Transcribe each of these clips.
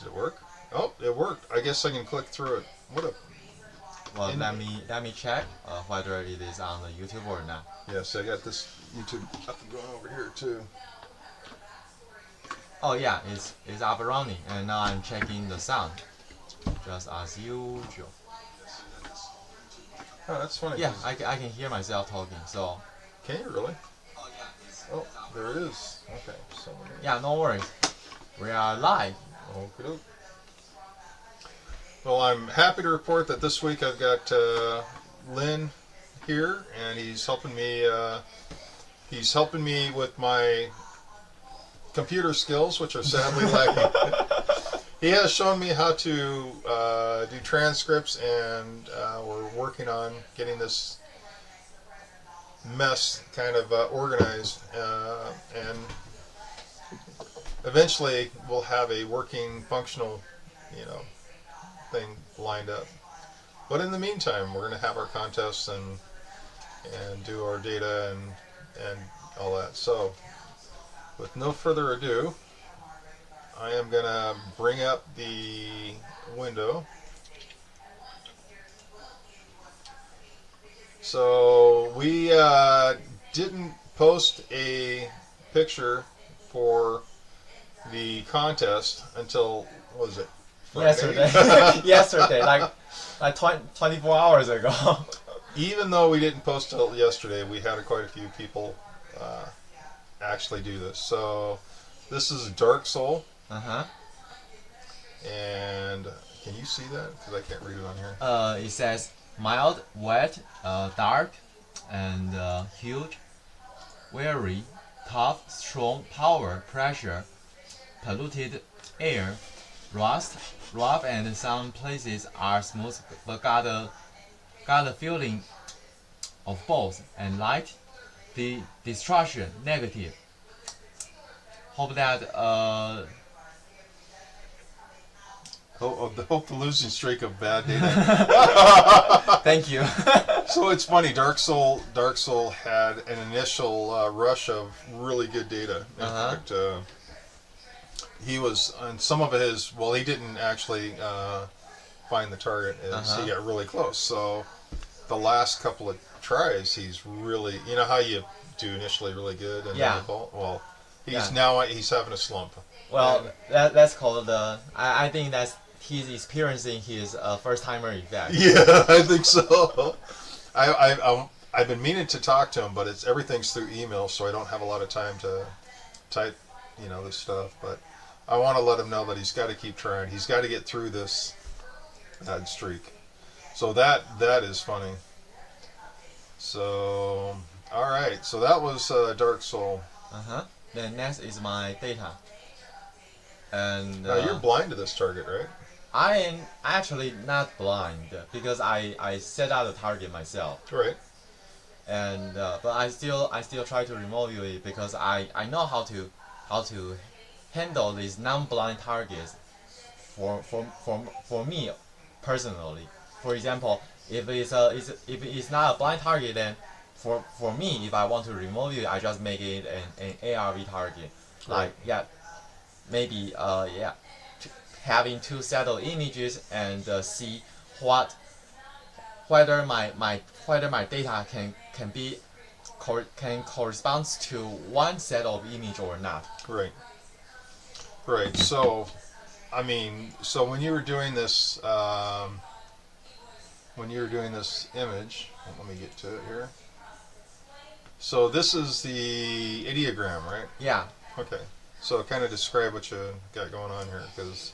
Did it work? Oh, it worked. I guess I can click through it. What a... Well, let me check whether it is on the YouTube or not. Yes, I got this YouTube up and going over here too. Oh yeah, it's up and running, and now I'm checking the sound, just as usual. Oh, that's funny. Yeah, I can hear myself talking. So. Can you really? Oh, there it is. Okay, so. Yeah, no worries. We are live. Okay. Well, I'm happy to report that this week I've got Lynn here, and he's helping me. He's helping me with my computer skills, which are sadly lacking. He has shown me how to do transcripts, and we're working on getting this mess kind of organized, and eventually we'll have a working, functional, thing lined up. But in the meantime, we're going to have our contests and do our data and all that. So, with no further ado, I am going to bring up the window. So we didn't post a picture for the contest until, what was it? Friday? Yesterday. Yesterday, like 24 hours ago. Even though we didn't post till yesterday, we had quite a few people actually do this. So this is Dark Soul. Uh-huh. And can you see that? Because I can't read it on here. It says mild, wet, dark, and huge, weary, tough, strong, power, pressure, polluted air, rust, rough, and some places are smooth but got a feeling of both, and light, the destruction, negative. Hope that Hope the losing streak of bad data. Thank you. So it's funny. Dark Soul had an initial rush of really good data. In fact, he was on some of his. Well, he didn't actually find the target. He got really close. So the last couple of tries, he's really. You know how you do initially really good and then you fall. Well, he's having a slump. Well, that's called the. I think that's he's experiencing his first timer effect. Yeah, I think so. I've been meaning to talk to him, but everything's through email, so I don't have a lot of time to type, this stuff. But I want to let him know that he's got to keep trying. He's got to get through this bad streak. So that is funny. So all right, so that was Dark Soul. Then next is my data. And now you're blind to this target, right? I am actually not blind because I set out the target myself. Right. And but I still try to remove it because I know how to handle these non-blind targets for me personally. For example, if it's not a blind target, then for me, if I want to remove it, I just make it an ARV target. Like maybe having two set of images and see whether my data can correspond to one set of image or not. Right. So, when you were doing this, image, let me get to it here. So this is the ideogram, right? Yeah. Okay. So kind of describe what you got going on here, because.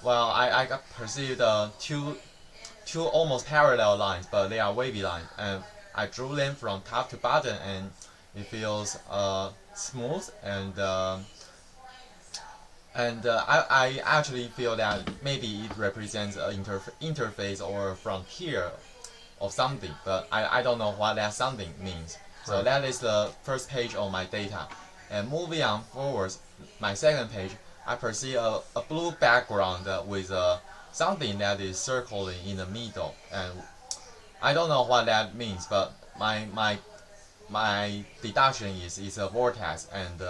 Well, I perceived two almost parallel lines, but they are wavy lines, and I drew them from top to bottom, and it feels smooth, and I actually feel that maybe it represents an interface or frontier of something, but I don't know what that something means. So that is the first page of my data, and moving on forwards, my second page. I perceive a blue background with something that is circling in the middle, and I don't know what that means, but my deduction is it's a vortex, and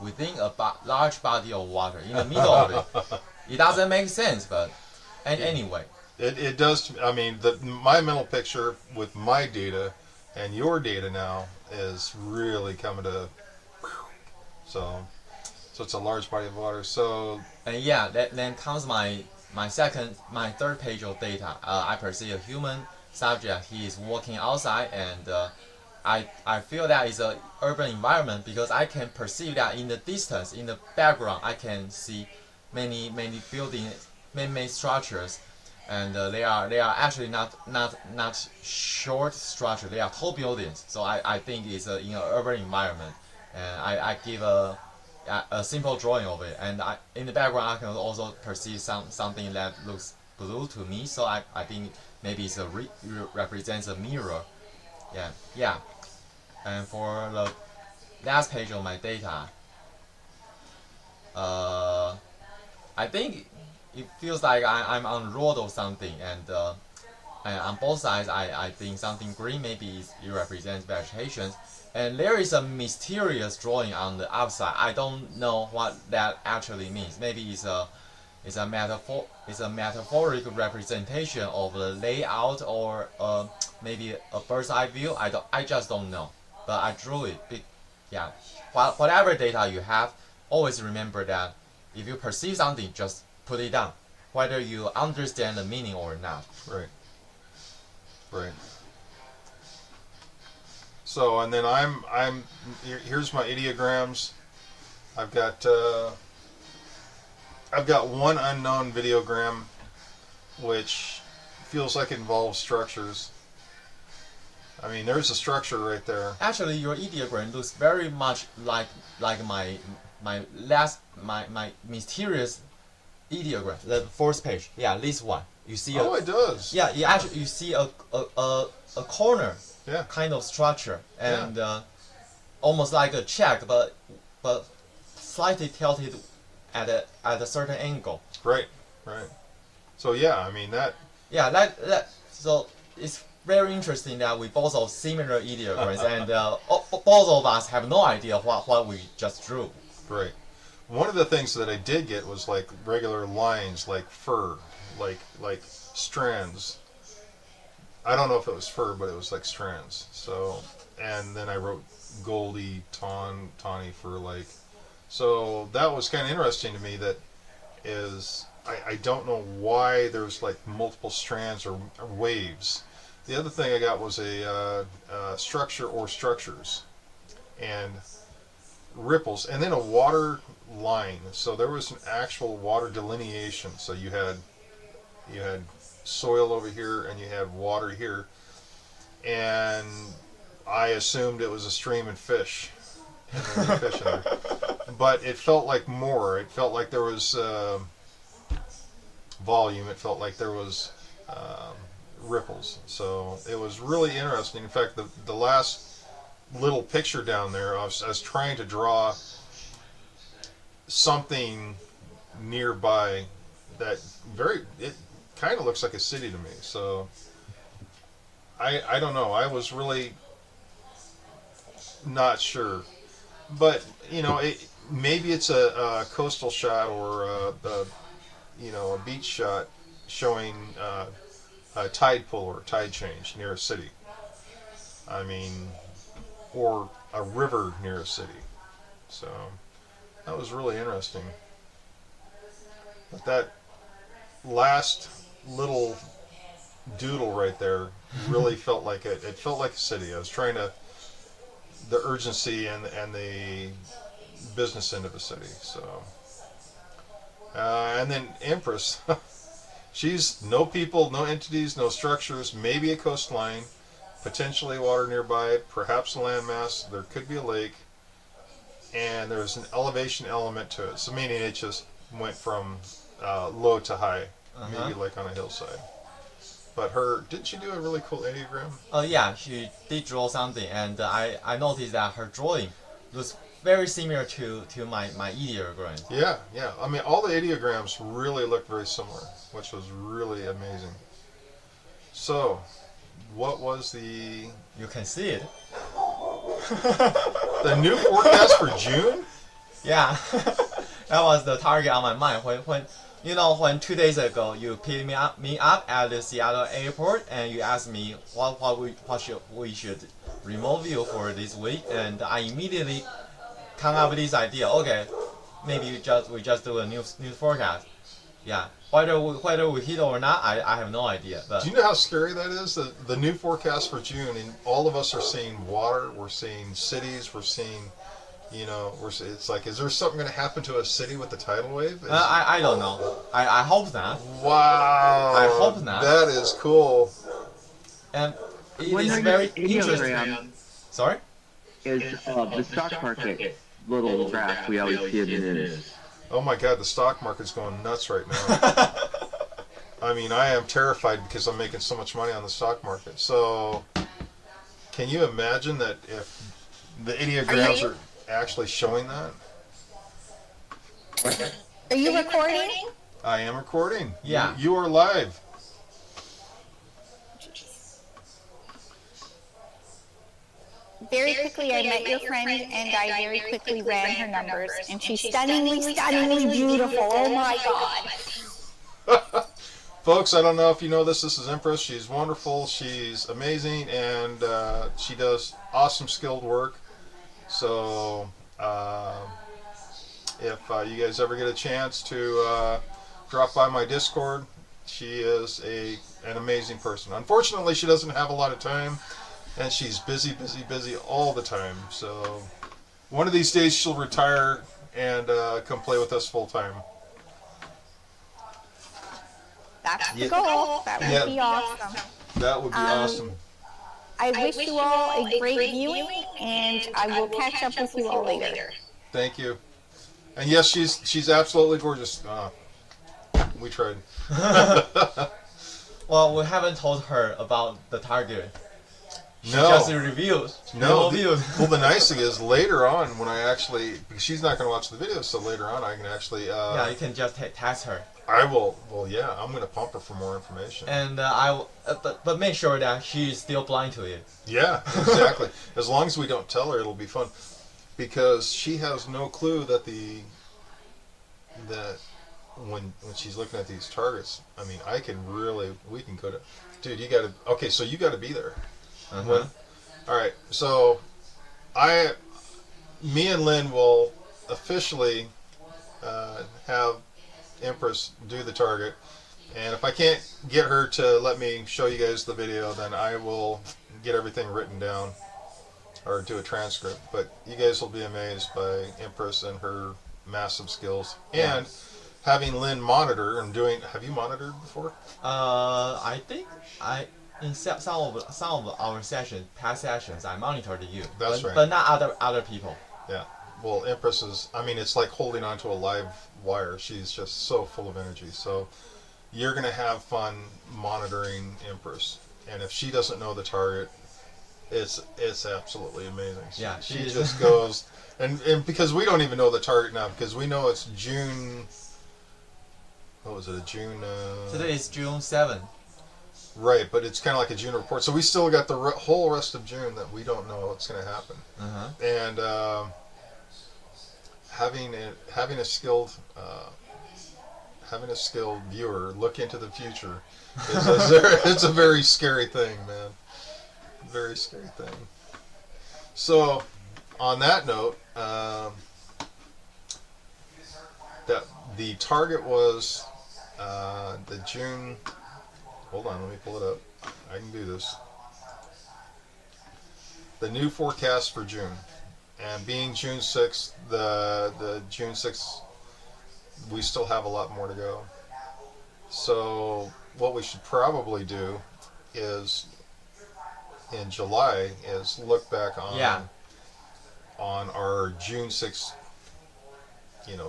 within a large body of water in the middle of it. It doesn't make sense, but anyway. It does. I mean, my mental picture with my data and your data now is really coming to. So it's a large body of water. So. And yeah, then comes my third page of data. I perceive a human subject. He is walking outside, and I feel that it's an urban environment because I can perceive that in the distance, in the background, I can see many buildings, many structures. And they are actually not short structure. They are tall buildings. So I think it's in an urban environment, and I give a simple drawing of it. And in the background I can also perceive something that looks blue to me. So I think maybe it's represents a mirror. Yeah. And for the last page of my data, I think it feels like I'm on the road or something, and on both sides I think something green, maybe it represents vegetation, and there is a mysterious drawing on the outside. I don't know what that actually means. Maybe it's a metaphorical representation of the layout, or maybe a bird's eye view. I just don't know, but I drew it. Yeah, whatever data you have, always remember that if you perceive something, just put it down, whether you understand the meaning or not. Right. So, and then here's my ideograms. I've got one unknown videogram, which feels like it involves structures. I mean, there's a structure right there. Actually, your ideogram looks very much like my mysterious ideogram, the fourth page. Yeah, this one. You see. It does. Yeah, you see a corner. Yeah. Kind of structure, and almost like a check, but slightly tilted at a certain angle. Right. So yeah, I mean that. Yeah, that. So it's very interesting that we both have similar ideograms, and both of us have no idea what we just drew. Right. One of the things that I did get was like regular lines, like fur, like strands. I don't know if it was fur, but it was like strands. So, and then I wrote Goldie, Tawny for like. So that was kind of interesting to me. That is, I don't know why there's like multiple strands or waves. The other thing I got was a structure or structures, and ripples, and then a water line. So there was an actual water delineation. So you had soil over here and you had water here, and I assumed it was a stream and fish, fish in there. But it felt like more. It felt like there was volume. It felt like there was ripples. So it was really interesting. In fact, the last little picture down there, I was trying to draw something nearby that it kind of looks like a city to me. So I don't know. I was really not sure, but maybe it's a coastal shot or a beach shot showing a tide pull or tide change near a city. I mean, or a river near a city. So that was really interesting. But that last little doodle right there really felt like it felt like a city. I was trying to the urgency and the business end of a city. So and then Empress, she's no people, no entities, no structures, maybe a coastline, potentially water nearby, perhaps a landmass, there could be a lake, and there's an elevation element to it. So meaning it just went from low to high, maybe like on a hillside. But didn't she do a really cool ideogram? Yeah, she did draw something, and I noticed that her drawing looks very similar to my ideogram. Yeah. I mean, all the ideograms really looked very similar, which was really amazing. So, what was the... You can see it. The new forecast for June? Yeah, that was the target on my mind. When You know, when 2 days ago you picked me up at the Seattle airport and you asked me we should remove you for this week, and I immediately come up with this idea. Okay, maybe we just do a news forecast. Yeah, whether we hit or not, I have no idea. But do you know how scary that is? The new forecast for June, and all of us are seeing water. We're seeing cities. We're seeing, it's like, is there something going to happen to a city with the tidal wave? I don't know. I hope not. Wow. I hope not. That is cool. And it is very interesting. Ideogram Sorry? is the stock market little graph we always see in the news. Oh my God, the stock market's going nuts right now. I mean, I am terrified because I'm making so much money on the stock market. So, can you imagine that if the ideograms are actually showing that? Are you recording? I am recording. Yeah. You are live. Very quickly, I met your friend, and I very quickly ran her numbers, and she's stunningly, stunningly beautiful. Oh my God! Folks, I don't know if you know this. This is Empress. She's wonderful. She's amazing, and she does awesome, skilled work. So, if you guys ever get a chance to drop by my Discord, she is an amazing person. Unfortunately, she doesn't have a lot of time. And she's busy, busy, busy all the time. So one of these days she'll retire and come play with us full time. That's the goal. That would be awesome. That would be awesome. I wish you all a great viewing, and I will catch up with you all later. Thank you. And yes, she's absolutely gorgeous. We tried. Well, we haven't told her about the target. She No. just reviews. No. Reviews. Well, the nice thing is later on when I actually, because she's not going to watch the video, so later on I can actually. Yeah, you can just task her. I will. Well, yeah, I'm going to pump her for more information. And but make sure that she is still blind to it. Yeah, exactly. As long as we don't tell her, it'll be fun, because she has no clue that when she's looking at these targets. I mean, we can go to, dude. You got to. Okay, so you got to be there. All right, so me and Lynn will officially have Empress do the target, and if I can't get her to let me show you guys the video, then I will get everything written down or do a transcript. But you guys will be amazed by Empress and her massive skills, and having Lynn monitor and doing. Have you monitored before? I think in some of our past sessions, I monitored you. That's right. But not other people. Yeah. Well, Empress is, I mean, it's like holding onto a live wire. She's just so full of energy. So you're going to have fun monitoring Empress. And if she doesn't know the target, it's absolutely amazing. Yeah, She just goes, and because we don't even know the target now, because we know it's June, what was it, June? Today is June 7th. Right, but it's kind of like a June report. So we still got the whole rest of June that we don't know what's going to happen. And having a skilled viewer look into the future it's a very scary thing, man. Very scary thing. So, on that note, that the target was the June. Hold on, let me pull it up. I can do this. The new forecast for June. And being June 6th, the June 6th, we still have a lot more to go. So what we should probably do is, in July, is look back on our June 6th,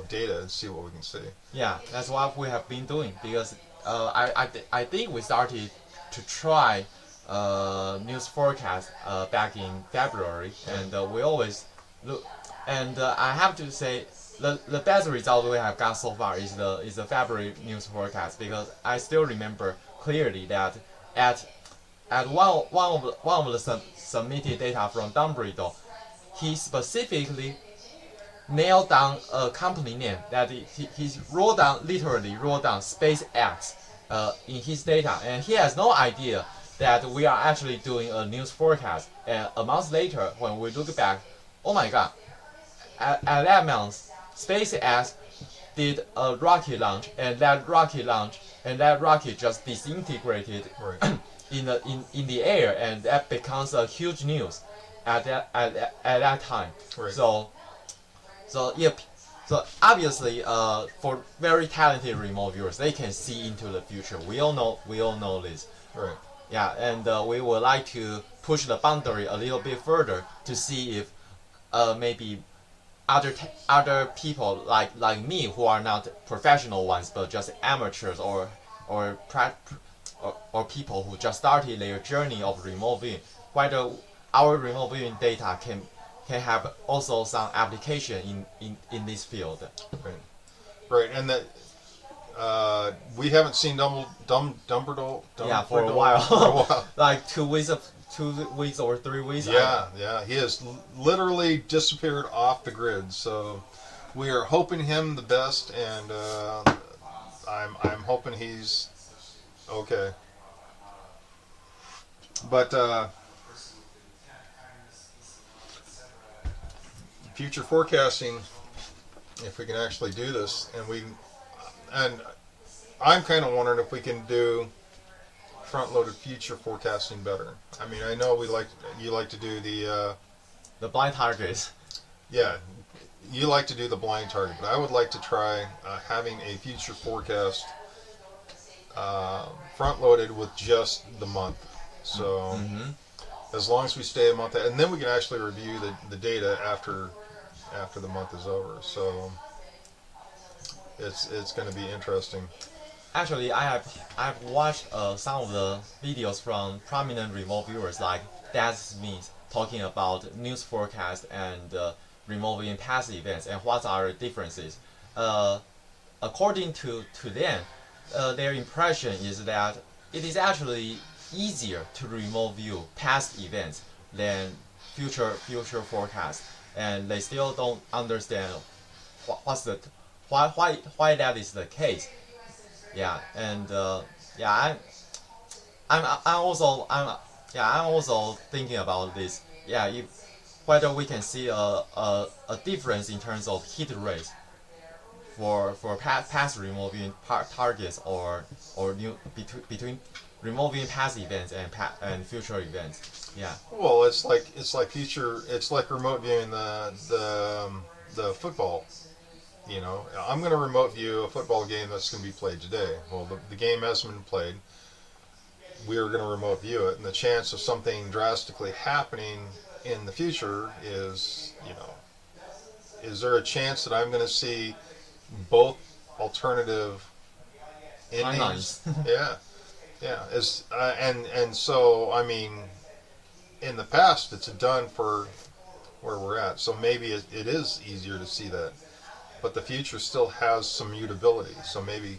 data and see what we can see. Yeah, that's what we have been doing, because I think we started to try news forecast back in February, and we always look. And I have to say, the best result we have got so far is the February news forecast, because I still remember clearly that at one of the submitted data from Dumbledore, he specifically nailed down a company name that he's literally wrote down SpaceX in his data, and he has no idea that we are actually doing a news forecast. And a month later, when we look back, oh my God, at that month, SpaceX did a rocket launch, and that rocket just disintegrated Right. in the air, and that becomes a huge news at that time. Right. So yeah, so obviously, for very talented remote viewers, they can see into the future. We all know this. Right. Yeah, and we would like to push the boundary a little bit further to see if maybe other people like me who are not professional ones but just amateurs or people who just started their journey of remote viewing, whether our remote viewing data can have also some application in this field. Right. Right. And that we haven't seen Dumbledore. Yeah, for a while. For a while. Like 2 weeks or 3 weeks. Yeah. He has literally disappeared off the grid. So we are hoping him the best, and I'm hoping he's okay. But future forecasting, if we can actually do this, and I'm kind of wondering if we can do front-loaded future forecasting better. I mean, I know you like to do The blind targets. yeah, you like to do the blind target, but I would like to try having a future forecast front-loaded with just the month. So as long as we stay a month, and then we can actually review the data after the month is over. So it's going to be interesting. Actually, I've watched some of the videos from prominent remote viewers like Dad Smith talking about news forecast and remote viewing past events and what are the differences. According to them, their impression is that it is actually easier to remote view past events than future forecast, and they still don't understand why that is the case. Yeah, and I'm also thinking about this. Yeah, whether we can see a difference in terms of hit rate for past remote viewing targets or between remote viewing past events and future events. Yeah. Well, it's like remote viewing the football. You know, I'm going to remote view a football game that's going to be played today. Well, the game hasn't been played. We are going to remote view it, and the chance of something drastically happening in the future is, is there a chance that I'm going to see both alternative endings? Yeah. And so, I mean, in the past, it's done for where we're at. So maybe it is easier to see that. But the future still has some mutability. So maybe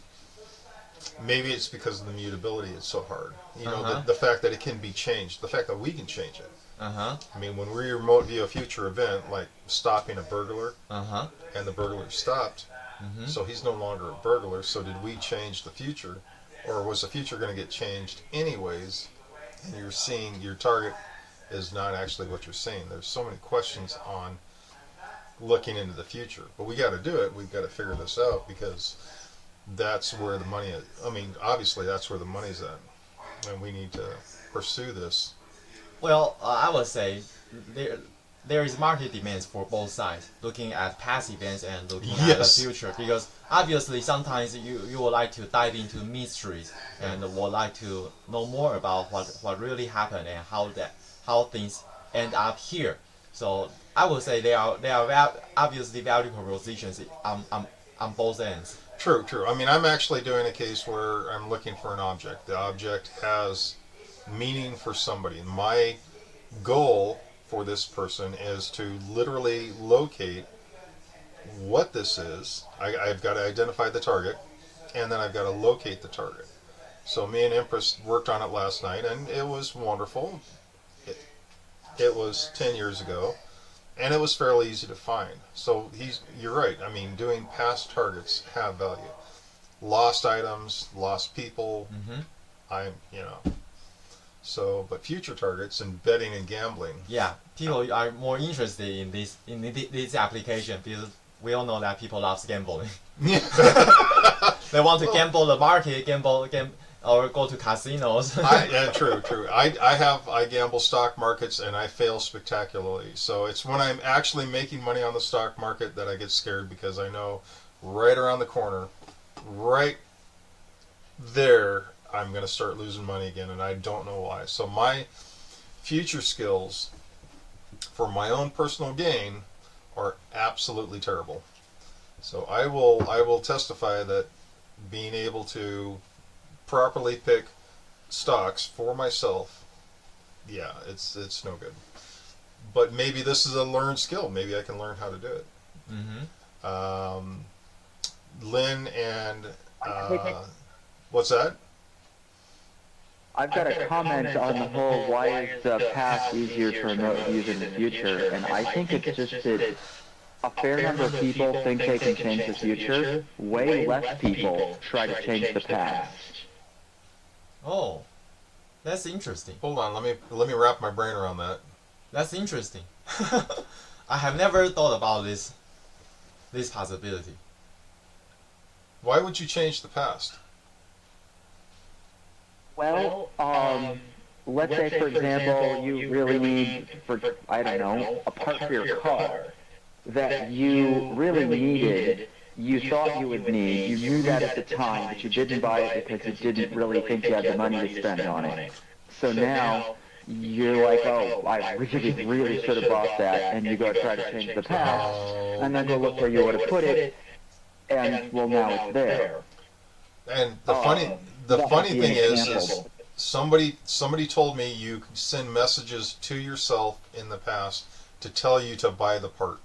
it's because of the mutability it's so hard. The fact that it can be changed, the fact that we can change it. I mean, when we remote view a future event, like stopping a burglar, and the burglar stopped, so he's no longer a burglar. So did we change the future, or was the future going to get changed anyways? And you're seeing your target is not actually what you're seeing. There's so many questions on looking into the future, but we got to do it. We've got to figure this out, because that's where the money is. I mean, obviously that's where the money's at, and we need to pursue this. Well, I would say there is market demands for both sides, looking at past events and looking at the future, because obviously sometimes you would like to dive into mysteries and would like to know more about what really happened and how things end up here. So I would say there are obviously valuable positions on both ends. True. I mean, I'm actually doing a case where I'm looking for an object. The object has meaning for somebody. My goal for this person is to literally locate what this is. I've got to identify the target, and then I've got to locate the target. So me and Empress worked on it last night, and it was wonderful. It was 10 years ago, and it was fairly easy to find. So you're right. I mean, doing past targets have value. Lost items, lost people. So, but future targets and betting and gambling. Yeah, people are more interested in this application because we all know that people love gambling. Yeah. They want to gamble the market, or go to casinos. Yeah, true. I gamble stock markets and I fail spectacularly. So it's when I'm actually making money on the stock market that I get scared because I know right around the corner, right there, I'm going to start losing money again, and I don't know why. So my future skills for my own personal gain are absolutely terrible. So I will testify that being able to properly pick stocks for myself, yeah, it's no good. But maybe this is a learned skill. Maybe I can learn how to do it. Lynn and what's that? I've got a comment on the whole why is the past easier to remote view than the future, and I think it's just that a fair number of people think they can change the future. Way less people try to change the past. Oh, that's interesting. Hold on, let me wrap my brain around that. That's interesting. I have never thought about this possibility. Why would you change the past? Well, let's say, for example, you really need, I don't know, a part for your car that you really needed, you thought you would need, you knew that at the time, but you didn't buy it because you didn't really think you had the money to spend on it. So now, you're like, oh, I really should have bought that, and you go try to change the past, and then go look where you would have put it, and, well, now it's there. And the funny thing is somebody told me you can send messages to yourself in the past to tell you to buy the part,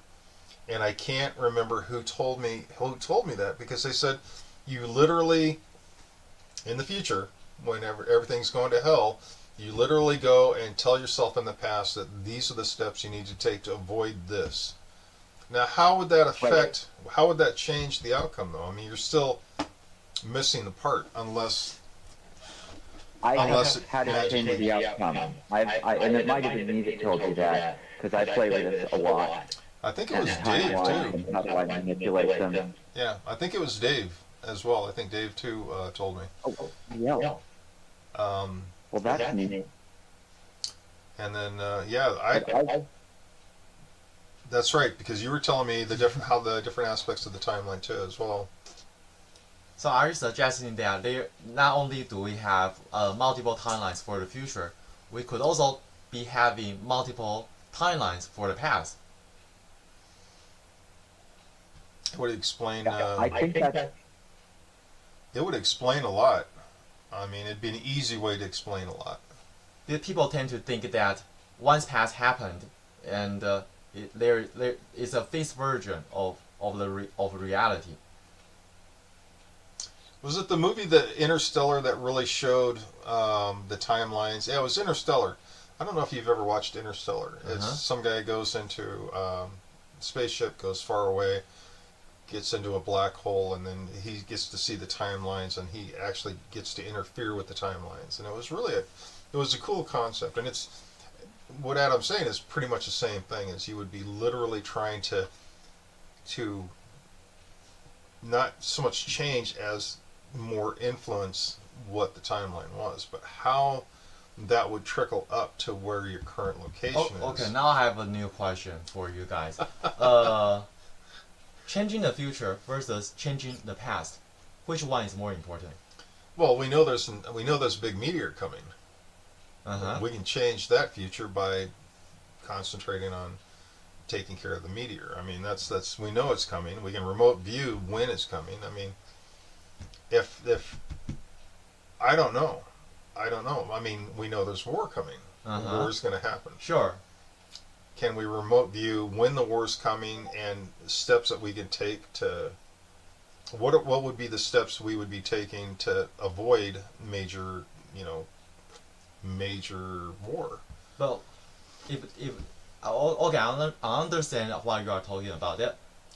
and I can't remember who told me that, because they said you literally in the future, whenever everything's going to hell, you literally go and tell yourself in the past that these are the steps you need to take to avoid this. Now, how would that change the outcome, though? I mean, you're still missing the part unless I have had it change the outcome. And it might have been me that told you that, because I play with this a lot. I think it was Dave too. How do I manipulate them? Yeah, I think it was Dave as well. I think Dave too told me. Oh, yeah. Well, that's neat. And then that's right, because you were telling me the different aspects of the timeline too as well. So are you suggesting that not only do we have multiple timelines for the future, we could also be having multiple timelines for the past? It would explain. I think that it would explain a lot. I mean, it'd be an easy way to explain a lot. People tend to think that once past happened, and there is a fixed version of reality. Was it the movie Interstellar that really showed the timelines? Yeah, it was Interstellar. I don't know if you've ever watched Interstellar. It's some guy goes into spaceship, goes far away, gets into a black hole, and then he gets to see the timelines, and he actually gets to interfere with the timelines. And it was really it was a cool concept. And it's what Adam's saying is pretty much the same thing. Is you would be literally trying to not so much change as more influence what the timeline was, but how that would trickle up to where your current location is. Okay, now I have a new question for you guys. Changing the future versus changing the past, which one is more important? Well, we know there's a big meteor coming. We can change that future by concentrating on taking care of the meteor. I mean, that's we know it's coming. We can remote view when it's coming. I mean, if I don't know. I mean, we know there's war coming. The war's going to happen. Sure. Can we remote view when the war's coming and steps that we can take to what would be the steps we would be taking to avoid major war? Well, if okay, I understand what you are talking about it,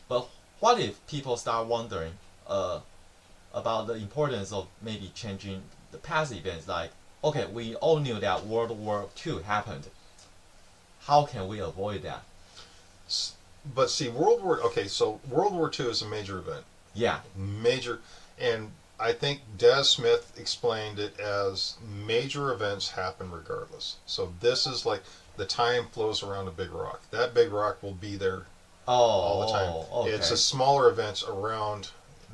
but what if people start wondering about the importance of maybe changing the past events? Like, okay, we all knew that World War II happened. How can we avoid that? But see, so World War II is a major event. Yeah. Major, and I think Des Smith explained it as major events happen regardless. So this is like the time flows around a big rock. That big rock will be there all the time. Okay. It's a smaller events around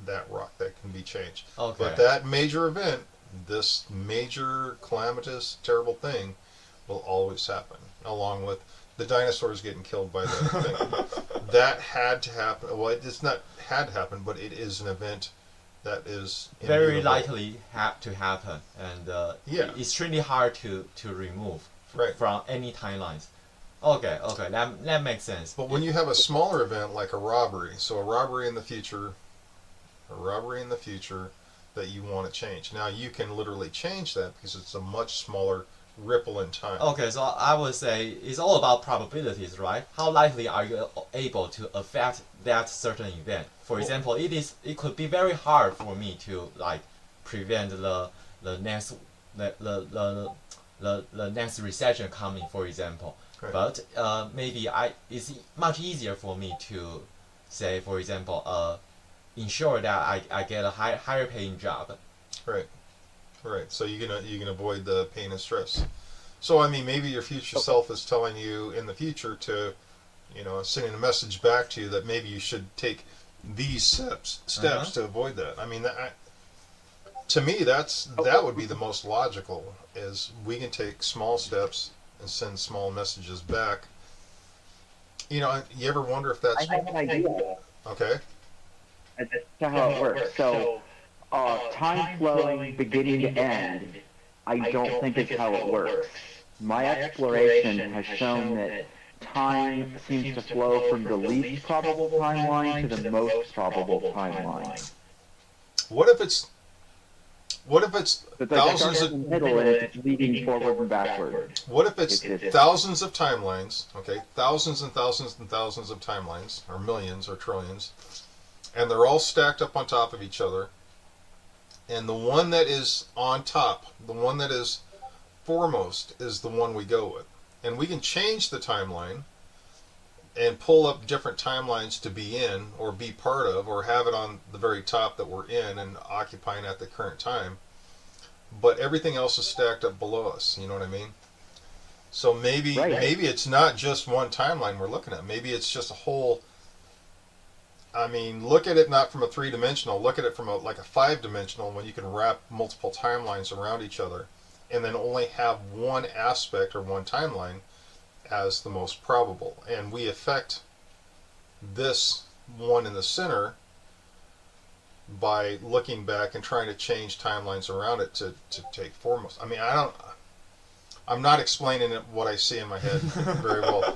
that rock that can be changed. Okay. But that major event, this major calamitous, terrible thing, will always happen, along with the dinosaurs getting killed by the thing. That had to happen. Well, it's not had to happen, but it is an event that is very immutable. likely to happen, and extremely hard to remove from any timelines. Okay, that makes sense. But when you have a smaller event like a robbery, so a robbery in the future that you want to change. Now you can literally change that because it's a much smaller ripple in time. Okay, so I would say it's all about probabilities, right? How likely are you able to affect that certain event? For example, it could be very hard for me to like prevent the next the next recession coming, for example. Right. But maybe it's much easier for me to say, for example, ensure that I get a higher paying job. Right. Right. So you can avoid the pain and stress. So I mean, maybe your future self is telling you in the future to, sending a message back to you that maybe you should take these steps to avoid that. I mean, to me, that would be the most logical. Is we can take small steps and send small messages back. You ever wonder if that's I have an idea. Okay? That's how it works. So, time flowing beginning to end, I don't think is how it works. My exploration has shown that time seems to flow from the least probable timeline to the most probable timeline. What if it's It's like thousands starts in the middle and it's leading forward and backward. What if it's It's- thousands of timelines, okay? Thousands and thousands and thousands of timelines, or millions or trillions, and they're all stacked up on top of each other, and the one that is on top, the one that is foremost, is the one we go with. And we can change the timeline and pull up different timelines to be in, or be part of, or have it on the very top that we're in and occupying at the current time. But everything else is stacked up below us, you know what I mean? So maybe it's not just one timeline we're looking at. Maybe it's just a whole. I mean, look at it not from a 3-dimensional. Look at it from a 5-dimensional, when you can wrap multiple timelines around each other, and then only have one aspect or one timeline as the most probable. And we affect this one in the center by looking back and trying to change timelines around it to take foremost. I mean, I'm not explaining it what I see in my head very well,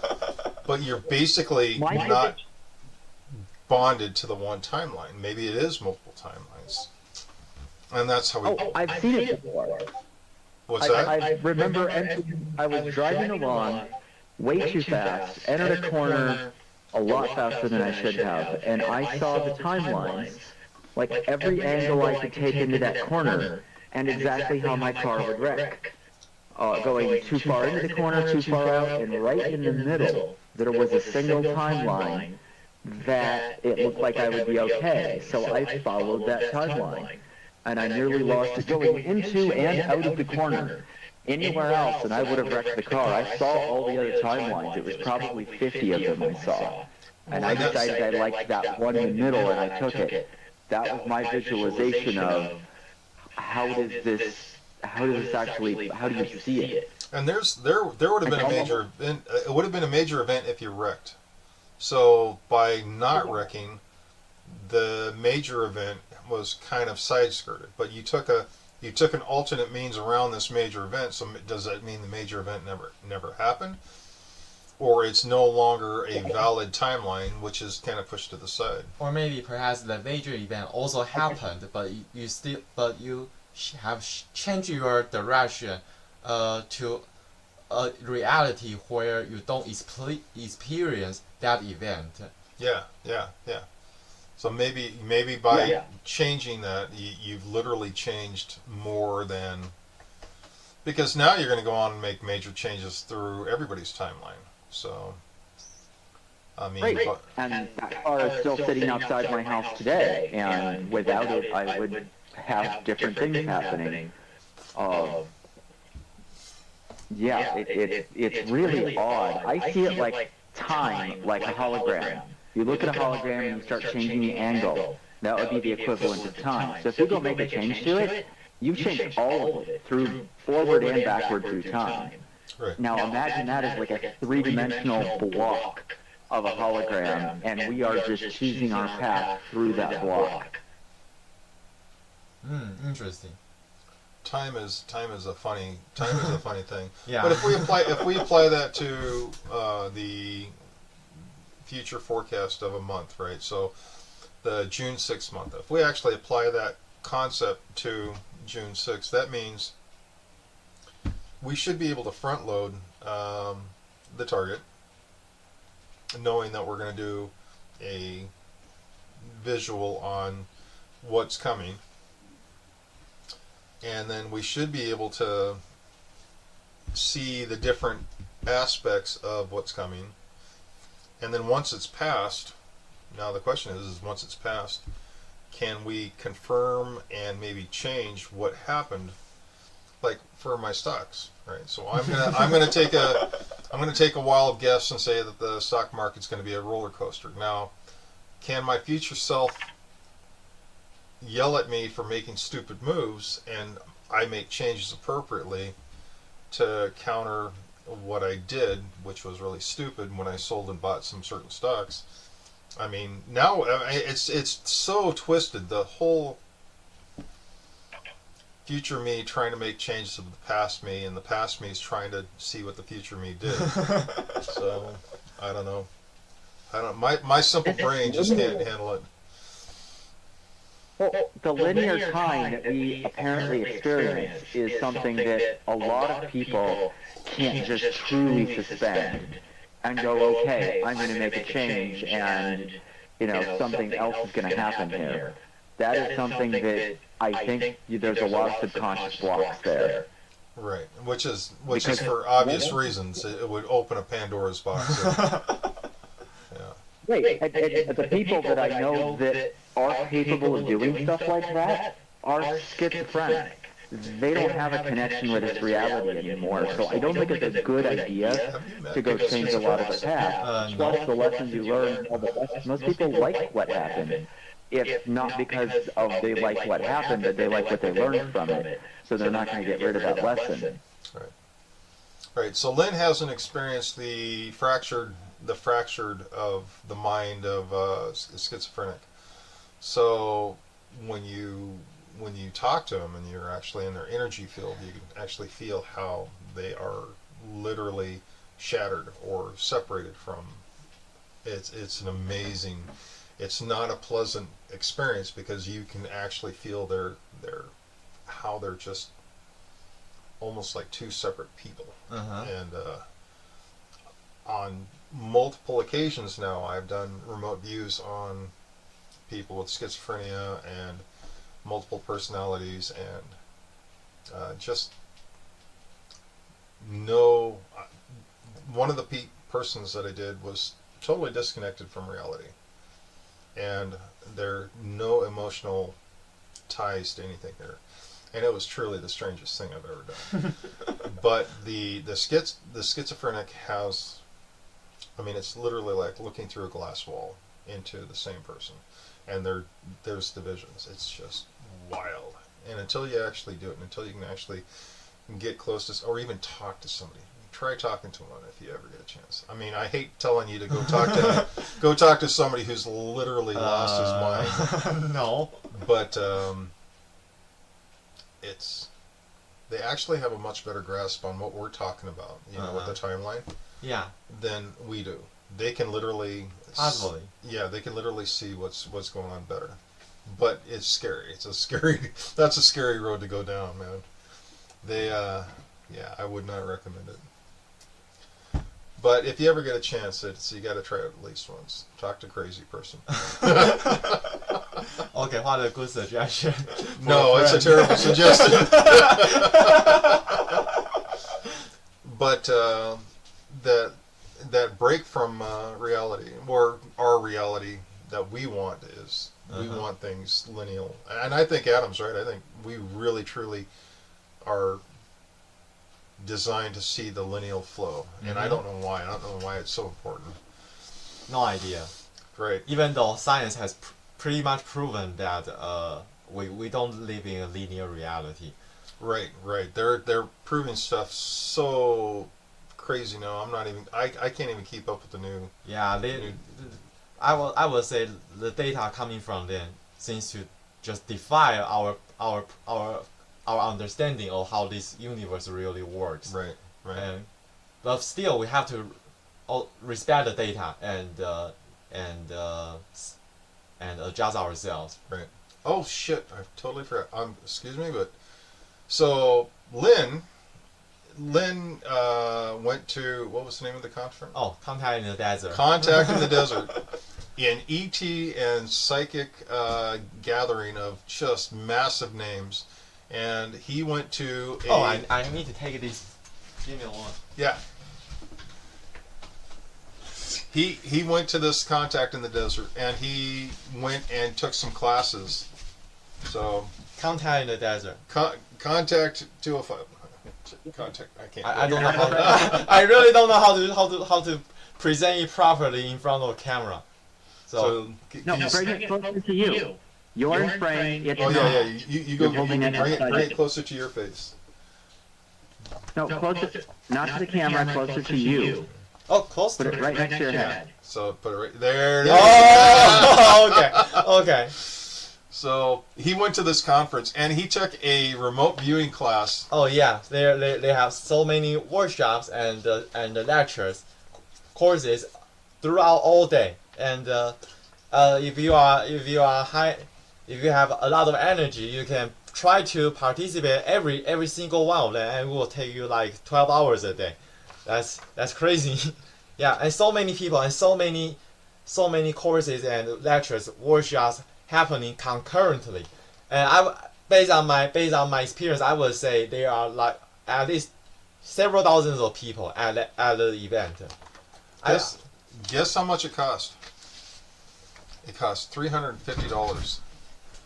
but you're basically not bonded to the one timeline. Maybe it is multiple timelines, and that's how we. I've seen it before. What's that? I remember I was driving along way too fast, entered a corner a lot faster than I should have, and I saw the timelines, like every angle I could take into that corner, and exactly how my car would wreck. Going too far into the corner, too far out, and right in the middle, there was a single timeline that it looked like I would be okay. So I followed that timeline, and I nearly lost it going into and out of the corner. Anywhere else, and I would have wrecked the car. I saw all the other timelines. It was probably 50 of them I saw. And I decided I liked that one in the middle, and I took it. That was my visualization of how do you see it? And there would have been a major event. It would have been a major event if you wrecked. So by not wrecking, the major event was kind of side-skirted. But you took an alternate means around this major event. So does that mean the major event never happened, or it's no longer a valid timeline, which is kind of pushed to the side? Or maybe perhaps the major event also happened, but you have changed your direction to a reality where you don't experience that event. Yeah. So maybe by changing that, you've literally changed more than, because now you're going to go on and make major changes through everybody's timeline. So, I mean, Right. And that car is still sitting outside my house today, and without it, I would have different things happening. Yeah, it's really odd. I see it like time, like a hologram. You look at a hologram and you start changing the angle. That would be the equivalent of time. So if you go make a change to it, you've changed all of it through forward and backward through time. right. Now imagine that as like a three-dimensional block of a hologram, and we are just choosing our path through that block. Interesting. Time is a funny thing. Yeah. But if we apply that to the future forecast of a month, right? So the June 6th month. If we actually apply that concept to June 6th, that means we should be able to front load the target, knowing that we're going to do a visual on what's coming. And then we should be able to see the different aspects of what's coming. And then once it's passed, now the question is once it's passed, can we confirm and maybe change what happened? Like for my stocks, right? So I'm gonna take a wild guess and say that the stock market's going to be a roller coaster. Now, can my future self yell at me for making stupid moves and I make changes appropriately to counter what I did, which was really stupid when I sold and bought some certain stocks? I mean, now it's so twisted. The whole future me trying to make changes of the past me, and the past me is trying to see what the future me did. So I don't know. My simple brain just can't handle it. Well, the linear time that we apparently experience is something that a lot of people can't just truly suspend and go, okay, I'm going to make a change and, something else is going to happen here. That is something that I think there's a lot of subconscious blocks there. Right, which is for obvious reasons. It would open a Pandora's box. Right, and the people that I know that are capable of doing stuff like that are schizophrenic. They don't have a connection with this reality anymore, so I don't think it's a good idea to go change a lot of the past. Plus, the lessons you learn, most people like what happened, if not because they like what happened, but they like what they learned from it, so they're not going to get rid of that lesson. Right. So Lynn hasn't experienced the fractured of the mind of schizophrenic. So when you talk to them and you're actually in their energy field, you can actually feel how they are literally shattered or separated from. It's an amazing. It's not a pleasant experience because you can actually feel how they're just almost like two separate people. And on multiple occasions now, I've done remote views on people with schizophrenia and multiple personalities, and just no. One of the persons that I did was totally disconnected from reality, and there are no emotional ties to anything there, and it was truly the strangest thing I've ever done. But the schizophrenic has, I mean, it's literally like looking through a glass wall into the same person, and there's divisions. It's just wild. And until you actually do it, and until you can actually get close to, or even talk to somebody, try talking to one if you ever get a chance. I mean, I hate telling you to go talk to somebody who's literally lost his mind. No. But they actually have a much better grasp on what we're talking about, with the timeline. Yeah. Than we do. They can literally Possibly. They can literally see what's going on better. But it's scary. That's a scary road to go down, man. I would not recommend it. But if you ever get a chance, you got to try it at least once. Talk to a crazy person. Okay, what a good suggestion. No, it's a terrible suggestion. But that break from reality, or our reality that we want is we want things lineal. And I think Adam's right. I think we really truly are designed to see the lineal flow. And I don't know why. I don't know why it's so important. No idea. Right. Even though science has pretty much proven that we don't live in a linear reality. Right. They're proving stuff so crazy now. I can't even keep up with the new. Yeah, I will say the data coming from them seems to just defy our understanding of how this universe really works. Right. But still, we have to respect the data and adjust ourselves. Right. Oh shit! I totally forgot. Excuse me, but so Lynn went to, what was the name of the conference? Oh, Contact in the Desert. Contact in the Desert. An ET and psychic gathering of just massive names, and he went to a. Oh, I need to take this. Give me one. Yeah. He went to this Contact in the Desert, and he went and took some classes. So. Contact in the Desert. Contact 205. Contact. I can't. I don't know how to, I really don't know how to present it properly in front of a camera. So No, bring it closer to you. You're in frame. It's oh not. yeah. You go. Bring it closer to your face. No, closer. Not to the camera. Closer to you. oh, close. Put it right next to your head. So put it right there. Oh, okay. So he went to this conference and he took a remote viewing class. Oh yeah, they have so many workshops and lectures, courses throughout all day. And if you have a lot of energy, you can try to participate every single one of them, and it will take you like 12 hours a day. That's crazy. Yeah, and so many people and so many courses and lectures, workshops happening concurrently. And based on my experience, I would say there are like at least several thousands of people at the event. Guess how much it cost? It cost $350.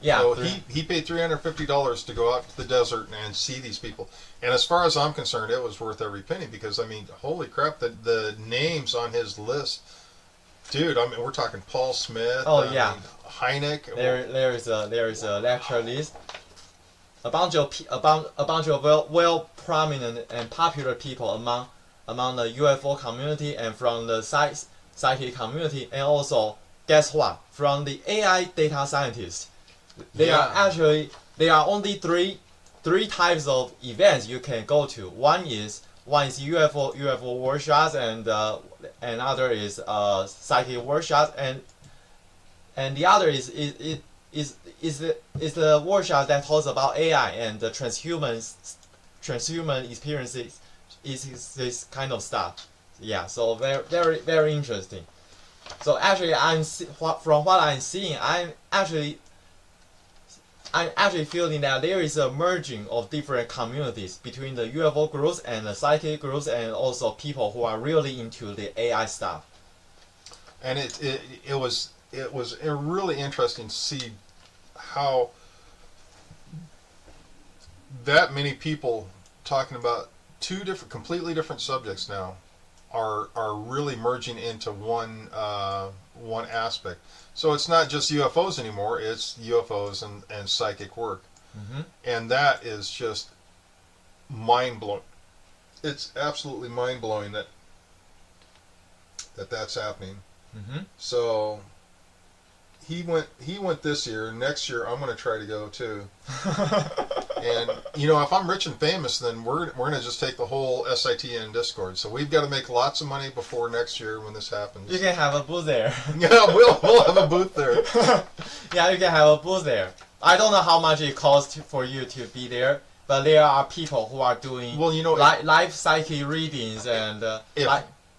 Yeah. So he paid $350 to go out to the desert and see these people. And as far as I'm concerned, it was worth every penny, because I mean, holy crap, the names on his list, dude. I mean, we're talking Paul Smith. Oh yeah. Heineck. There is a lecture list. A bunch of well prominent and popular people among the UFO community and from the psychic community, and also guess what? From the AI data scientists. There are only three types of events you can go to. One is UFO workshops, and another is psychic workshops, and the other is the workshop that talks about AI and the transhuman experiences, is this kind of stuff. Yeah, so very interesting. So actually, from what I'm seeing, I'm actually feeling that there is a merging of different communities between the UFO groups and the psychic groups, and also people who are really into the AI stuff. And it was really interesting to see how that many people talking about two completely different subjects now are really merging into one aspect. So it's not just UFOs anymore; it's UFOs and psychic work, and that is just mind blowing. It's absolutely mind blowing that's happening. So he went this year. Next year, I'm going to try to go too. And if I'm rich and famous, then we're going to just take the whole SITN Discord. So we've got to make lots of money before next year when this happens. You can have a booth there. Yeah, we'll have a booth there. Yeah, you can have a booth there. I don't know how much it costs for you to be there, but there are people who are doing live psychic readings and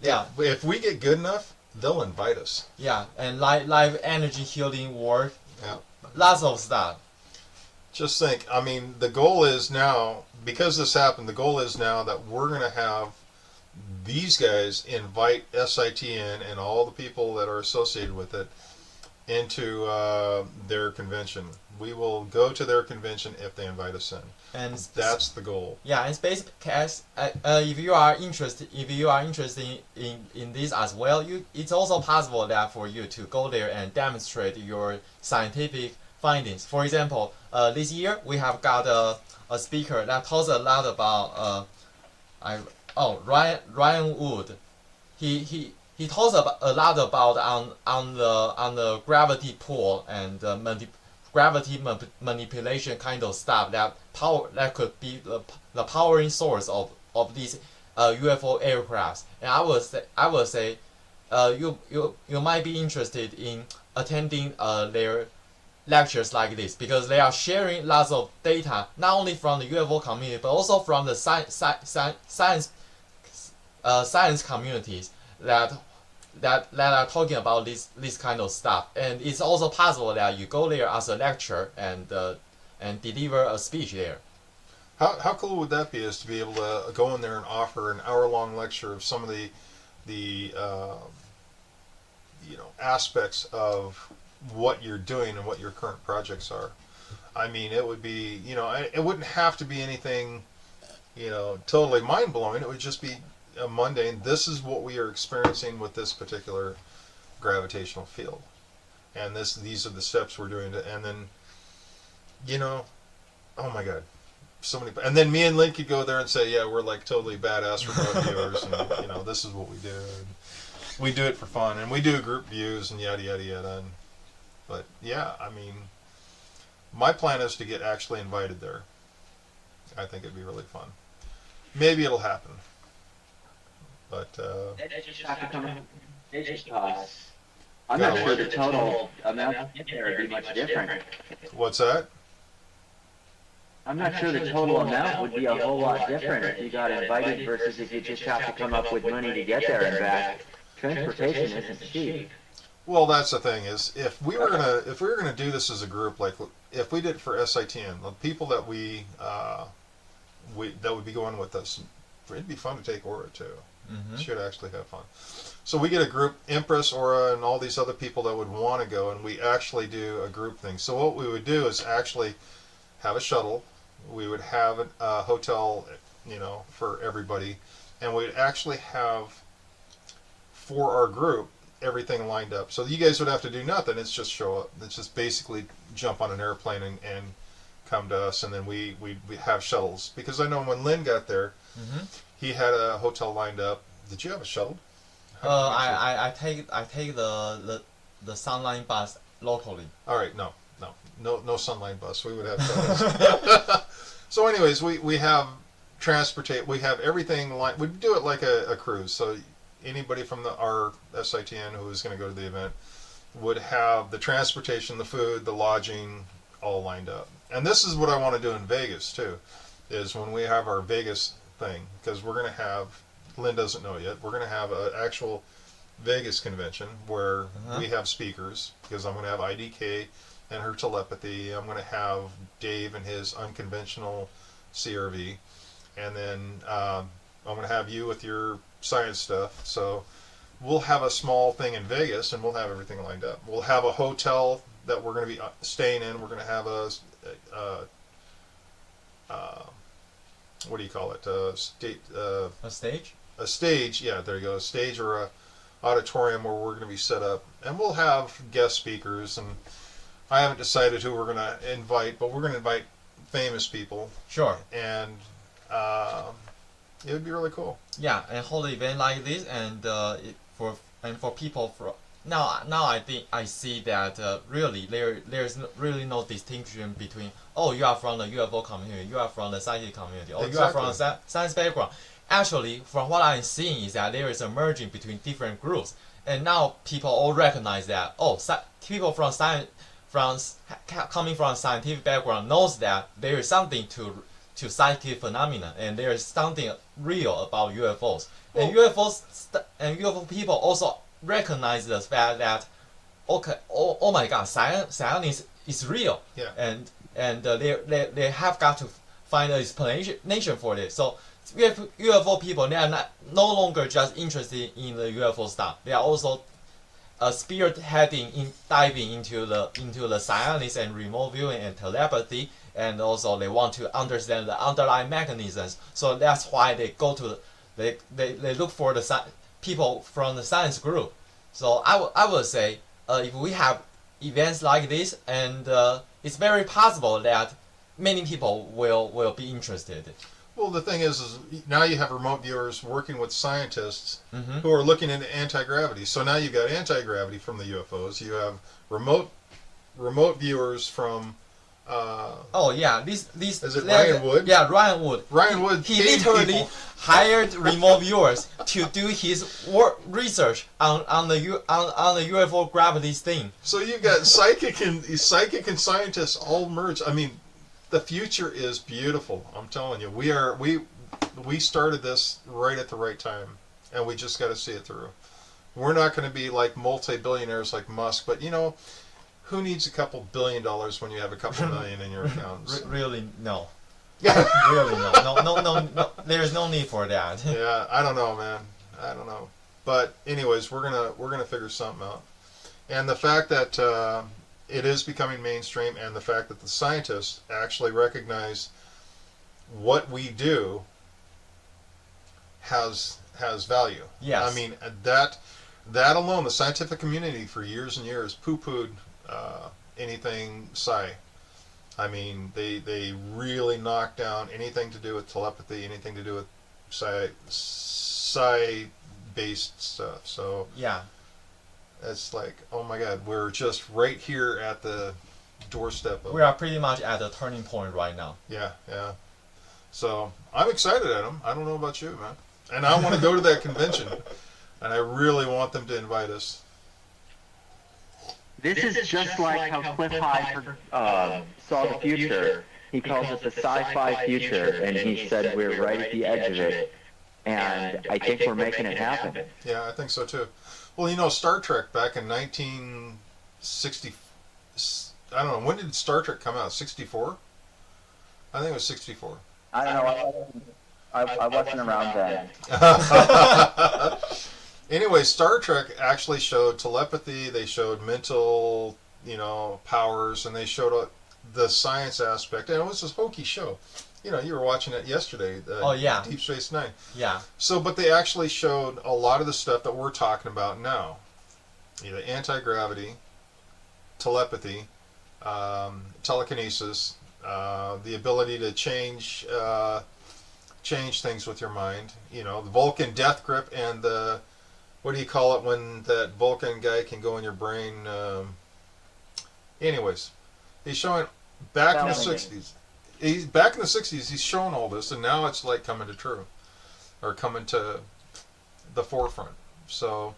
Yeah. If we get good enough, they'll invite us. Yeah, and live energy healing work. Yeah. Lots of stuff. Just think, I mean, the goal is now, because this happened, the goal is now that we're going to have these guys invite SITN and all the people that are associated with it into their convention. We will go to their convention if they invite us in. And that's the goal. Yeah, and space cash. If you are interested, in this as well, it's also possible that for you to go there and demonstrate your scientific findings. For example, this year we have got a speaker that talks a lot about Ryan Wood. He talks a lot about on the gravity pull and gravity manipulation kind of stuff that could be the powering source of these UFO aircrafts. And I would say you might be interested in attending their lectures like this, because they are sharing lots of data not only from the UFO community but also from the science communities that are talking about this kind of stuff. And it's also possible that you go there as a lecturer and deliver a speech there. How cool would that be, is to be able to go in there and offer an hour-long lecture of some of the aspects of what you're doing and what your current projects are. I mean, it would be, it wouldn't have to be anything, totally mind-blowing. It would just be a mundane, this is what we are experiencing with this particular gravitational field. And these are the steps we're doing and then, oh my God, so many, and then me and Lynn could go there and say, yeah, we're like totally badass remote viewers, and this is what we do. And we do it for fun, and we do group views and yada yada yada. But yeah, I mean, my plan is to get actually invited there. I think it'd be really fun. Maybe it'll happen. But I'm not sure the total amount there would be much different. What's that? I'm not sure the total amount would be a whole lot different if you got invited versus if you just have to come up with money to get there and back. Transportation isn't cheap. Well, that's the thing, is if we were gonna do this as a group, like if we did it for SITN, the people that that would be going with us, it'd be fun to take Aura too. Mm-hmm. Should actually have fun. So we get a group, Empress, Aura, and all these other people that would want to go, and we actually do a group thing. So what we would do is actually have a shuttle. We would have a hotel, for everybody, and we'd actually have, for our group, everything lined up. So you guys would have to do nothing. It's just show up. It's just basically jump on an airplane and come to us, and then we have shuttles. Because I know when Lynn got there, mm-hmm. he had a hotel lined up. Did you have a shuttle? I take the Sunline bus locally. All right, no Sunline bus. We would have shuttles. So anyways, we have we have everything we do it like a cruise. So anybody from our SITN who is going to go to the event would have the transportation, the food, the lodging all lined up. And this is what I want to do in Vegas too, is when we have our Vegas thing, because we're going to have, Lynn doesn't know yet, we're going to have an actual Vegas convention where we have speakers, because I'm going to have IDK and her telepathy. I'm going to have Dave and his unconventional CRV, and then I'm going to have you with your science stuff. So we'll have a small thing in Vegas, and we'll have everything lined up. We'll have a hotel that we're going to be staying in. We're going to have a what do you call it? A stage? A stage, yeah, there you go. A stage or a auditorium where we're going to be set up, and we'll have guest speakers. And I haven't decided who we're going to invite, but we're going to invite famous people. Sure. And it would be really cool. Yeah, and hold an event like this, and for people now I think I see that really there's really no distinction between, oh, you are from the UFO community, you are from the scientific community, or you are from a science background. Actually, from what I'm seeing is that there is a merging between different groups, and now people all recognize that, oh, people from science, coming from a scientific background knows that there is something to to psychic phenomena, and there is something real about UFOs. And UFO people also recognize the fact that, okay, oh my God, science is real, Yeah. and they have got to find an explanation for this. So UFO people, they are no longer just interested in the UFO stuff. They are also diving into the science and remote viewing and telepathy, and also they want to understand the underlying mechanisms. So that's why they go to they look for the people from the science group. So I would say if we have events like this, and it's very possible that many people will be interested. Well, the thing is now you have remote viewers working with scientists Mm-hmm. who are looking into anti-gravity. So now you've got anti-gravity from the UFOs. You have remote viewers from. Oh yeah, these. Is it Ryan Wood? Yeah, Ryan Wood. Ryan Wood. He paid literally people. hired remote viewers to do his research on the UFO gravity thing. So you've got psychic and scientists all merged. I mean, the future is beautiful. I'm telling you, we started this right at the right time, and we just got to see it through. We're not going to be like multi-billionaires like Musk, but who needs a couple $1 billion when you have a couple million in your accounts? Really, no. Really, no. There's no need for that. Yeah, I don't know, man. I don't know. But anyways, we're gonna figure something out. And the fact that it is becoming mainstream, and the fact that the scientists actually recognize what we do has value. Yes. I mean, that alone, the scientific community for years and years poo-pooed anything psi. I mean, they really knocked down anything to do with telepathy, anything to do with psi-based stuff. So Yeah. it's like, oh my God, we're just right here at the doorstep of. We are pretty much at a turning point right now. Yeah. So I'm excited at them. I don't know about you, man. And I want to go to that convention, and I really want them to invite us. This is just like how Cliff High saw the future. He calls it the sci-fi future, and he said we're right at the edge of it. And I think we're making it happen. Yeah, I think so too. Well, Star Trek back in 1960. I don't know, when did Star Trek come out? 64? I think it was 64. I don't know. I wasn't around then. Anyway, Star Trek actually showed telepathy. They showed mental, powers, and they showed the science aspect. And it was this hokey show. You were watching it yesterday. Oh yeah. Deep Space Nine. Yeah. So, but they actually showed a lot of the stuff that we're talking about now. Anti-gravity, telepathy, telekinesis, the ability to change things with your mind. The Vulcan death grip, and the, what do you call it when that Vulcan guy can go in your brain? Anyways, he's showing back in the 60s. He's back in the 60s. He's showing all this, and now it's like coming to the forefront. So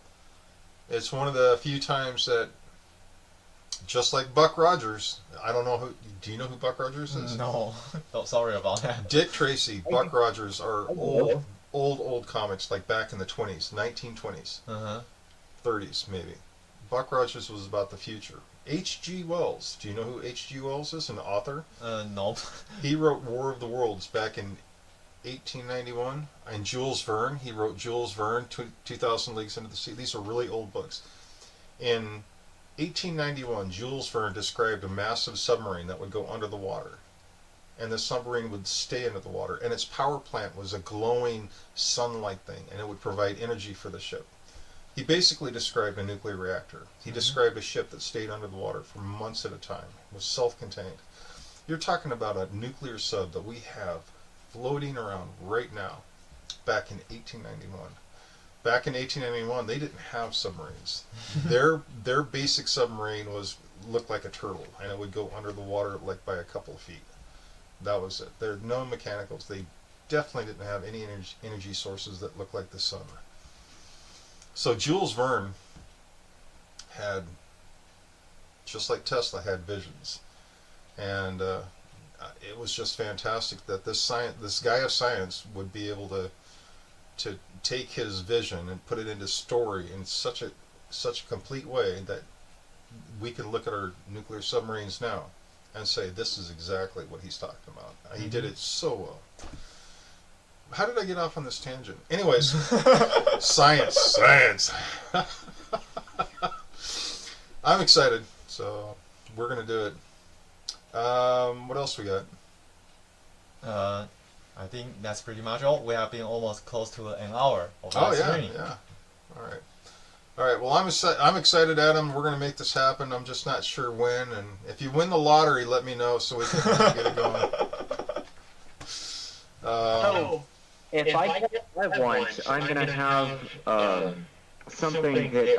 it's one of the few times that, just like Buck Rogers, I don't know who. Do you know who Buck Rogers is? No. Oh, sorry about that. Dick Tracy, Buck Rogers are old comics, like back in the 1920s, 30s maybe. Buck Rogers was about the future. H.G. Wells. Do you know who H.G. Wells is? An author? Nope. He wrote War of the Worlds back in 1891. And Jules Verne. He wrote Jules Verne, 2,000 Leagues Into the Sea. These are really old books. In 1891, Jules Verne described a massive submarine that would go under the water. And the submarine would stay under the water. And its power plant was a glowing sunlight thing. And it would provide energy for the ship. He basically described a nuclear reactor. He described a ship that stayed under the water for months at a time. It was self-contained. You're talking about a nuclear sub that we have floating around right now, back in 1891. Back in 1891, they didn't have submarines. Their basic submarine looked like a turtle, and it would go under the water like by a couple of feet. That was it. There are no mechanicals. They definitely didn't have any energy sources that looked like the sun. So Jules Verne had, just like Tesla, had visions. And it was just fantastic that this guy of science would be able to take his vision and put it into story in such a complete way that we can look at our nuclear submarines now and say this is exactly what he's talking about. He did it so well. How did I get off on this tangent? Anyways, science. I'm excited, so we're gonna do it. What else we got? I think that's pretty much all. We have been almost close to an hour of live streaming. Yeah. All right. Well, I'm excited, Adam. We're gonna make this happen. I'm just not sure when. And if you win the lottery, let me know so we can get it going. If I get live once, I'm gonna have something that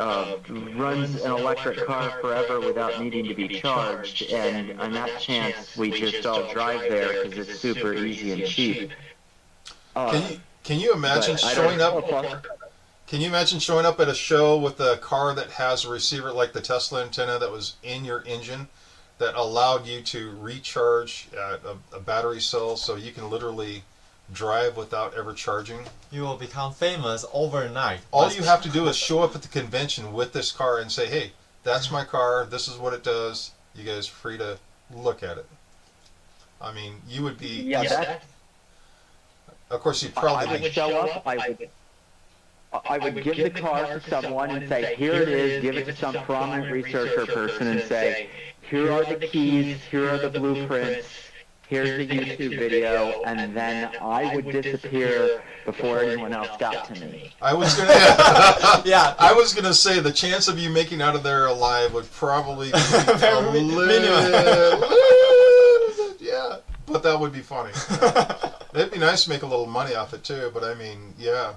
runs an electric car forever without needing to be charged, and on that chance, we just all drive there because it's super easy and cheap. Can you imagine showing up? Can you imagine showing up at a show with a car that has a receiver like the Tesla antenna that was in your engine that allowed you to recharge at a battery cell so you can literally drive without ever charging? You will become famous overnight. All you have to do is show up at the convention with this car and say, hey, that's my car, this is what it does, you guys are free to look at it. I mean, you would be... Yeah, of course, you'd probably... I would show up, I would give the car to someone and say, here it is, give it to some prominent researcher person and say, here are the keys, here are the blueprints, here's the YouTube video, and then I would disappear before anyone else got to me. I was gonna, I was gonna say the chance of you making out of there alive would probably be a little bit, yeah, but that would be funny. It'd be nice to make a little money off it too, but I mean, yeah.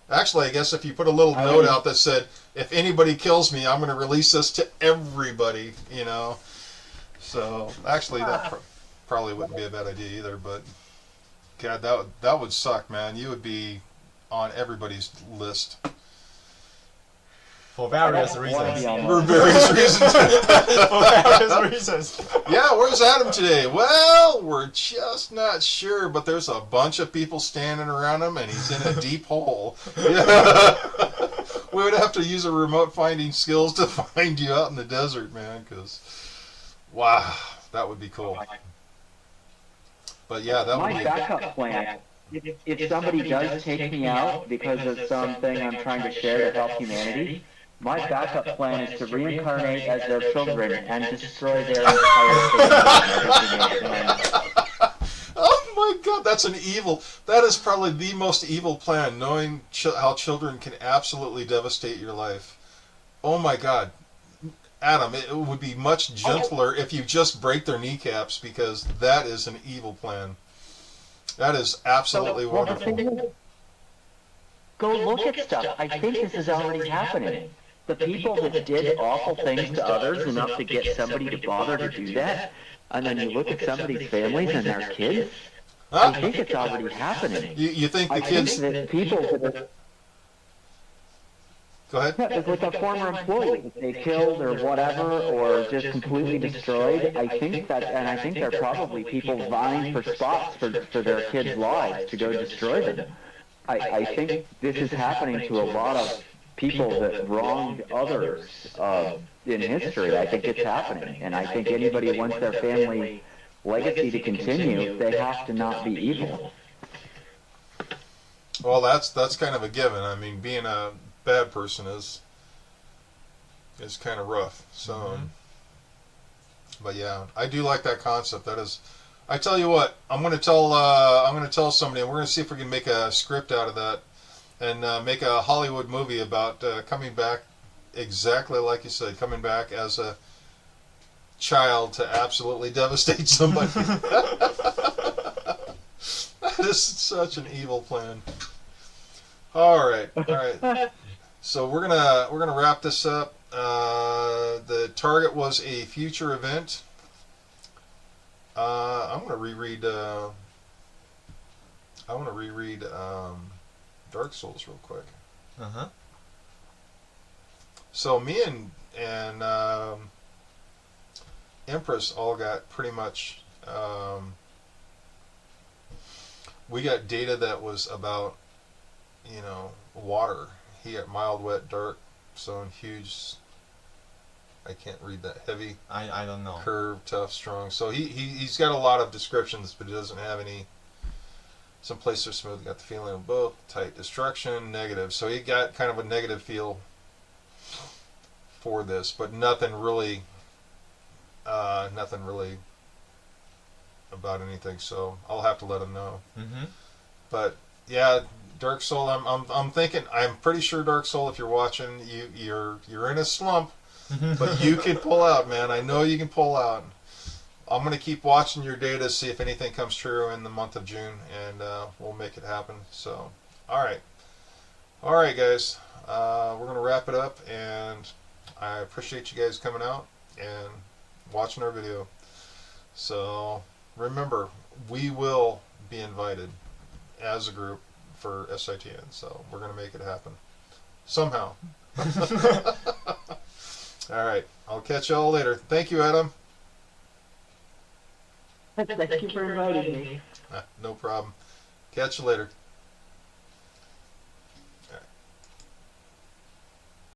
Actually, I guess if you put a little note out that said, if anybody kills me, I'm going to release this to everybody, you know. So, actually, that probably wouldn't be a bad idea either, but, God, that would suck, man. You would be on everybody's list. For various reasons. For various reasons. For various reasons. Yeah, where's Adam today? Well, we're just not sure, but there's a bunch of people standing around him, and he's in a deep hole. Yeah. We would have to use a remote finding skills to find you out in the desert, man, because, wow, that would be cool. But yeah, that would be... My backup plan, if somebody does take me out because of something I'm trying to share to help humanity, my backup plan is to reincarnate as their children and destroy their entire family. Oh my God, that is probably the most evil plan, knowing how children can absolutely devastate your life. Oh my God. Adam, it would be much gentler if you just break their kneecaps, because that is an evil plan. That is absolutely wonderful. Go look at stuff. I think this is already happening. The people that did awful things to others enough to get somebody to bother to do that, and then you look at somebody's families and their kids, I think it's already happening. You think the kids... that people that are... Go ahead. Yeah, with a former employee, if they killed or whatever, or just completely destroyed, I think they're probably people vying for spots for their kids' lives to go destroy them. I think this is happening to a lot of people that wronged others in history. I think it's happening, and I think anybody who wants their family legacy to continue, they have to not be evil. Well, that's kind of a given. I mean, being a bad person is kind of rough. So, but yeah, I do like that concept. That is, I tell you what, I'm going to tell somebody, and we're going to see if we can make a script out of that, and make a Hollywood movie about coming back, exactly like you said, coming back as a child to absolutely devastate somebody. That is such an evil plan. All right. So we're gonna wrap this up. The target was a future event. I'm gonna reread. Dark Souls real quick. So me and Empress all got pretty much. We got data that was about, water. He got mild, wet, dark, so in huge. I can't read that. Heavy. I don't know. Curve, tough, strong. So he's got a lot of descriptions, but he doesn't have any. Some places are smooth. Got the feeling of both. Tight, destruction, negative. So he got kind of a negative feel for this, but nothing really about anything. So I'll have to let him know. Mm-hmm. But yeah, Dark Soul. I'm thinking. I'm pretty sure Dark Soul. If you're watching, you're in a slump, but you can pull out, man. I know you can pull out. I'm gonna keep watching your data, see if anything comes true in the month of June, and we'll make it happen. So, all right, guys. We're gonna wrap it up, and I appreciate you guys coming out and watching our video. So remember, we will be invited as a group for SITN, so we're going to make it happen somehow. All right, I'll catch y'all later. Thank you, Adam. Thank you for inviting me. No problem. Catch you later.